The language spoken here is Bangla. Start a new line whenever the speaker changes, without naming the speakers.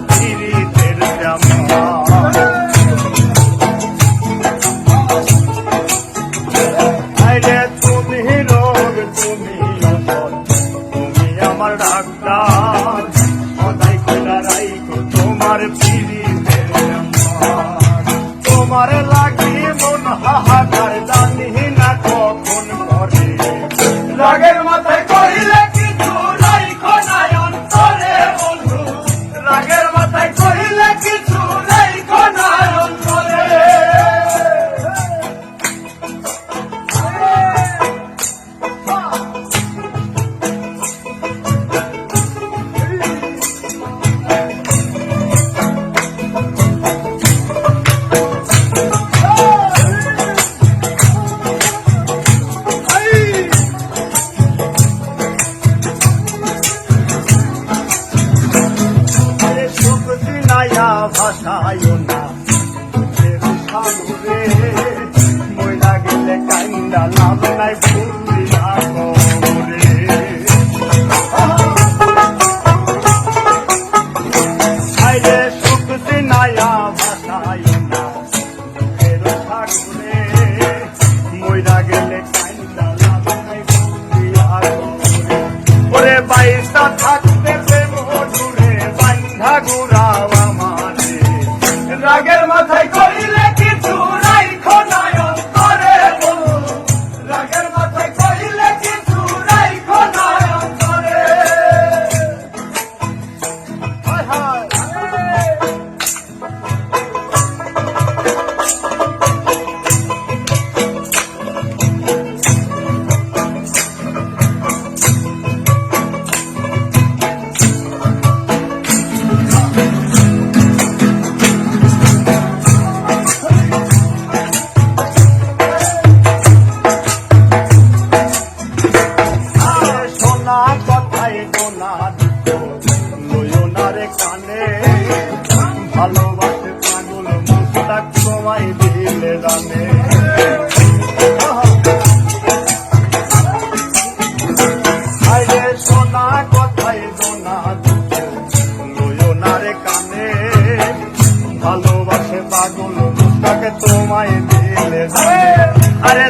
পীড়িতের জামা। আইরে তুমি রোগ, তুমি ঔষধ, তুমি আমার ডাক্তার, সদাই কইলা রাইখো তোমার পীড়িতের জামা। তোমার লাগি মন হাহাকার, জানি না কখন করে। রাগের মাথায় করিলে কিছু রাইখো না অন্তরে বন্ধু, রাগের মাথায় করিলে কিছু রাইখো না অন্তরে। ভাষায় না সাগরে, মইলা গেলে কান্দা লাভ নাই ভুলি আগরে। আইরে শক্তি নায়া ভাষায় না সাগরে, মইলা গেলে কান্দা লাভ নাই ভুলি আগরে। ওরে বাইশটা থাকতে মধুরে বান্ধা গুড়াও আমারে। রাগের মাথায় করিলে কিছু রাইখো না অন্তরে বন্ধু, রাগের মাথায় করিলে কিছু রাইখো না অন্তরে। হায় হায় ভালোবাসে পাগল মুস্তাক তোমায় দিলে জানে। আইরে সোনা কথায় দোনা লইও না রে কানে, ভালোবাসে পাগল মুস্তাক তোমায় দিলে জানে। আরে